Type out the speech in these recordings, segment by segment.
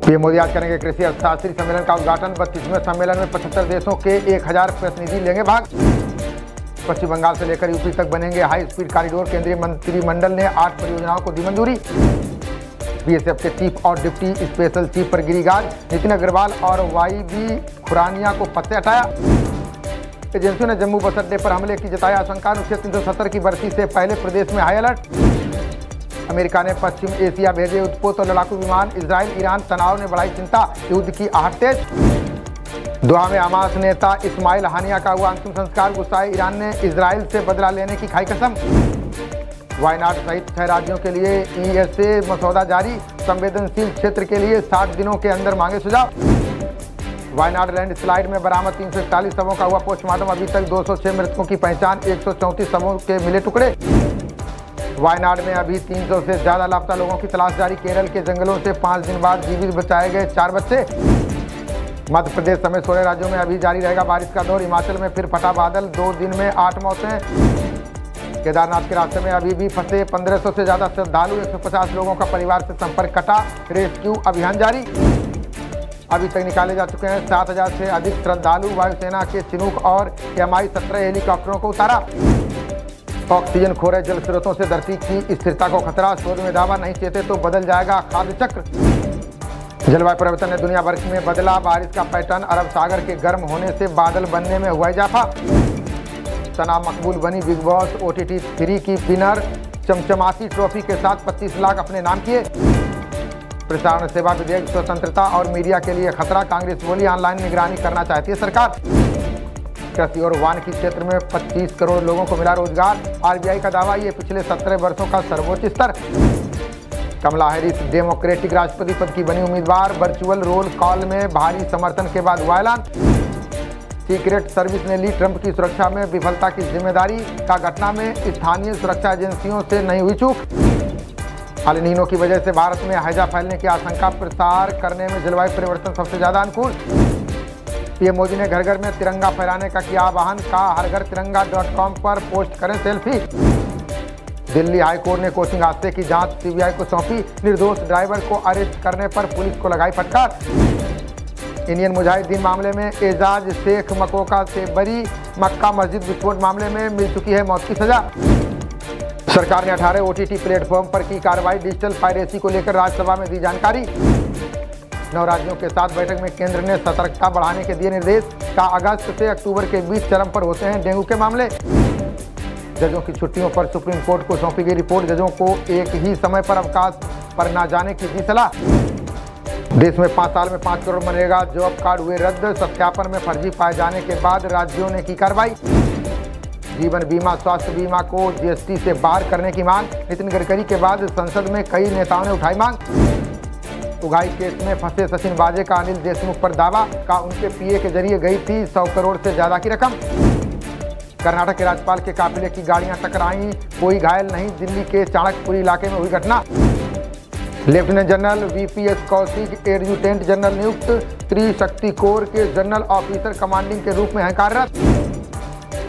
PM Modi आज करेंगे कृषि अर्थशास्त्री सम्मेलन का उद्घाटन। 32वें सम्मेलन में 75 देशों के 1000 प्रतिनिधि लेंगे भाग। पश्चिम बंगाल से लेकर यूपी तक बनेंगे हाई स्पीड कॉरिडोर। केंद्रीय मंत्रिमंडल ने 8 परियोजनाओं को दी मंजूरी। बीएसएफ के चीफ और डिप्टी स्पेशल चीफ पर गिरी गाज। नितिन अग्रवाल और वाईबी खुरानिया को पद से हटाया। एजेंसियों ने जम्मू बस अड्डे पर हमले की जताया आशंका। अनुच्छेद 370 की बरसी से पहले प्रदेश में हाई अलर्ट। अमेरिका ने पश्चिम एशिया भेजे उत्पोत और लड़ाकू विमान। इजराइल ईरान तनाव ने बढ़ाई चिंता। युद्ध की आहट तेज। दोहा में हमास नेता इस्माइल हानिया का हुआ अंतिम संस्कार। गुस्साए ईरान ने इजराइल से बदला लेने की खाई कसम। वायनाड सहित 6 राज्यों के लिए ईएसए मसौदा जारी। संवेदनशील क्षेत्र के लिए 60 दिनों के अंदर मांगे सुझाव। वायनाड लैंडस्लाइड में बरामद 341 शवों का हुआ पोस्टमार्टम। अभी तक 206 मृतकों की पहचान। 134 शवों के मिले टुकड़े। वायनाड में अभी 300 से ज्यादा लापता लोगों की तलाश जारी। केरल के जंगलों से 5 दिन बाद जीवित बचाए गए 4 बच्चे। मध्य प्रदेश समेत 16 राज्यों में अभी जारी रहेगा बारिश का दौर। हिमाचल में फिर फटा बादल। 2 दिन में 8 मौतें। केदारनाथ के रास्ते में अभी भी फंसे 1500 से ज्यादा श्रद्धालु। 150 लोगों का परिवार से संपर्क कटा। रेस्क्यू अभियान जारी। अभी तक निकाले जा चुके हैं 7000 से अधिक श्रद्धालु। वायुसेना के चिनूक और MI-17 हेलीकॉप्टरों को उतारा। ऑक्सीजन खो रहे जल स्रोतों से धरती की स्थिरता को खतरा। शोध में दावा नहीं चेते तो बदल जाएगा खाद्य चक्र। जलवायु परिवर्तन ने दुनिया भर में बदला बारिश का पैटर्न। अरब सागर के गर्म होने से बादल बनने में हुआ इजाफा। सना मकबूल बनी बिग बॉस OTT 3 की विनर। चमचमाती ट्रॉफी के साथ 25 लाख अपने नाम किए। प्रसारण सेवा विधेयक स्वतंत्रता और मीडिया के लिए खतरा। कांग्रेस बोली ऑनलाइन निगरानी करना चाहती है सरकार। कृषि और वानिकी क्षेत्र में 25 करोड़ लोगों को मिला रोजगार। RBI का दावा ये पिछले 17 वर्षों का सर्वोच्च स्तर। कमला हैरिस डेमोक्रेटिक राष्ट्रपति पद की बनी उम्मीदवार। वर्चुअल रोल कॉल में भारी समर्थन के बाद हुआ ऐलान। सीक्रेट सर्विस ने ली ट्रंप की सुरक्षा में विफलता की जिम्मेदारी। का घटना में स्थानीय सुरक्षा एजेंसियों से नहीं हुई चूक। अल नीनो की वजह से भारत में हैजा फैलने की आशंका। प्रसार करने में जलवायु परिवर्तन सबसे ज्यादा अनुकूल। पीएम मोदी ने घर घर में तिरंगा फहराने का किया आह्वान। हर घर तिरंगा.com पर पोस्ट करें सेल्फी। दिल्ली हाईकोर्ट ने कोचिंग हादसे की जांच CBI को सौंपी। निर्दोष ड्राइवर को अरेस्ट करने पर पुलिस को लगाई फटकार। इंडियन मुजाहिदीन मामले में एजाज शेख मकोका से बरी। मक्का मस्जिद विस्फोट मामले में मिल चुकी है मौत की सजा। सरकार ने 18 OTT प्लेटफॉर्म पर की कार्रवाई। डिजिटल पायरेसी को लेकर राज्यसभा में दी जानकारी। 9 राज्यों के साथ बैठक में केंद्र ने सतर्कता बढ़ाने के दिए निर्देश। का अगस्त से अक्टूबर के बीच चरम पर होते हैं डेंगू के मामले। जजों की छुट्टियों पर सुप्रीम कोर्ट को सौंपी गई रिपोर्ट। जजों को एक ही समय पर अवकाश पर न जाने की दी सलाह। देश में 5 साल में 5 करोड़ मनरेगा जॉब कार्ड हुए रद्द। सत्यापन में फर्जी पाए जाने के बाद राज्यों ने की कार्रवाई। जीवन बीमा स्वास्थ्य बीमा को GST से बाहर करने की मांग। नितिन गडकरी के बाद संसद में कई नेताओं ने उठाई मांग। उगाई केस में फंसे सचिन वाजे का अनिल देशमुख पर दावा। का उनके PA के जरिए गई थी 100 करोड़ से ज्यादा की रकम। कर्नाटक के राज्यपाल के काफिले की गाड़ियां टकराईं। कोई घायल नहीं। दिल्ली के चाणक्यपुरी इलाके में हुई घटना। Lieutenant general VPS Kaushik adjutant general नियुक्त। त्रिशक्ति कोर के जनरल ऑफिसर कमांडिंग के रूप में हैं कार्यरत।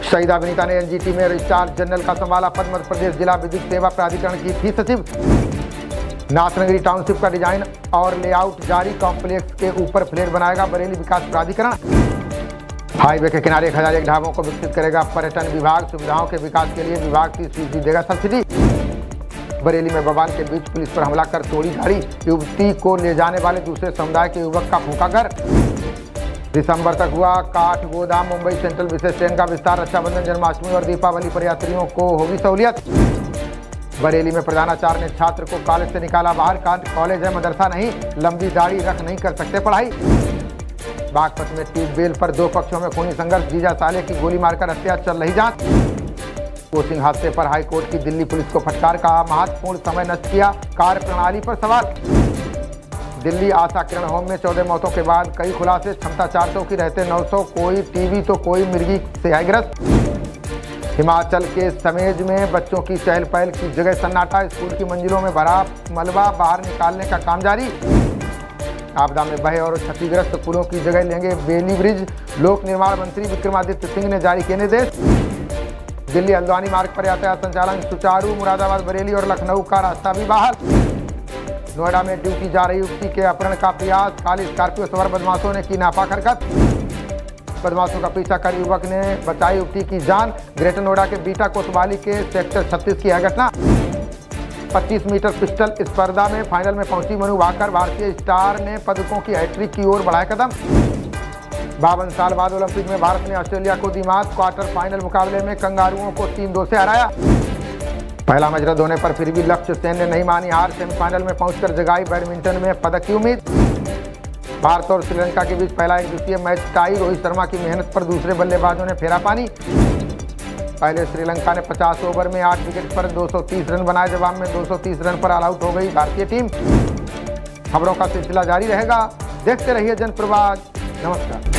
शहीदा विनीता ने NGT में रिचार्ज जनरल का संभाला पद। मध्य प्रदेश जिला विद्युत सेवा प्राधिकरण की थी सचिव। नाथनगरी टाउनशिप का डिजाइन और लेआउट जारी। कॉम्प्लेक्स के ऊपर फ्लैट बनाएगा बरेली विकास प्राधिकरण। हाईवे के किनारे 1001 ढाबों को विकसित करेगा पर्यटन विभाग। सुविधाओं के विकास के लिए विभाग 30% देगा सब्सिडी। बरेली में बवाल के बीच पुलिस पर हमला कर तोड़ी गाड़ी। युवती को ले जाने वाले दूसरे समुदाय के युवक का फूंका घर। दिसंबर तक हुआ काठगोदाम मुंबई सेंट्रल विशेष ट्रेन का विस्तार। रक्षाबंधन जन्माष्टमी और दीपावली पर यात्रियों को होगी सहूलियत। बरेली में प्रधानाचार्य ने छात्र को कॉलेज से निकाला बाहर। कॉलेज है मदरसा नहीं। लंबी दाढ़ी रख नहीं कर सकते पढ़ाई। बागपत में ट्यूबवेल पर 2 पक्षों में खूनी संघर्ष। जीजा साले की गोली मारकर हत्या, चल रही जांच। कोचिंग हादसे पर हाईकोर्ट की दिल्ली पुलिस को फटकार। का महत्वपूर्ण समय नष्ट किया। कार्य प्रणाली पर सवाल। दिल्ली आशा किरण होम में 14 मौतों के बाद कई खुलासे। क्षमता 400 की रहते 900। कोई टीबी तो कोई मिर्गी से है ग्रस्त। हिमाचल के समेज में बच्चों की चहल पहल की जगह सन्नाटा। स्कूल की मंजिलों में भरा मलबा। बाहर निकालने का काम जारी। आपदा में बहे और क्षतिग्रस्त पुलों की जगह लेंगे बेली ब्रिज। लोक निर्माण मंत्री विक्रमादित्य सिंह ने जारी किए निर्देश। दिल्ली हल्द्वानी मार्ग पर यातायात संचालन सुचारू, मुरादाबाद बरेली और लखनऊ का रास्ता भी बहाल। नोएडा में ड्यूटी जा रही युवती के अपहरण का प्रयास, काली स्कॉर्पियो सवार बदमाशों ने की नापाक हरकत। बदमाशों का पीछा कर युवक ने बचाई युवती की जान। ग्रेटर नोएडा के बीटा कोतवाली के सेक्टर 36 की है घटना। 25 मीटर पिस्टल स्पर्धा में फाइनल में पहुंची मनु भाकर, भारतीय स्टार ने पदकों की हैट्रिक की ओर बढ़ाए कदम। 52 साल बाद ओलंपिक में भारत ने ऑस्ट्रेलिया को दी मात। क्वार्टर फाइनल मुकाबले में कंगारुओं को 3-2 से हराया। पहला मैच रद्द होने पर फिर भी लक्ष्य सेन ने नहीं मानी हार। सेमीफाइनल में पहुंचकर जगाई बैडमिंटन में पदक की उम्मीद। भारत और श्रीलंका के बीच पहला एक दिवसीय मैच टाई। रोहित शर्मा की मेहनत पर दूसरे बल्लेबाजों ने फेरा पानी। पहले श्रीलंका ने 50 ओवर में 8 विकेट पर 230 रन बनाए। जवाब में 230 रन पर ऑल आउट हो गई भारतीय टीम। खबरों का सिलसिला जारी रहेगा, देखते रहिए जनप्रवाद। नमस्कार।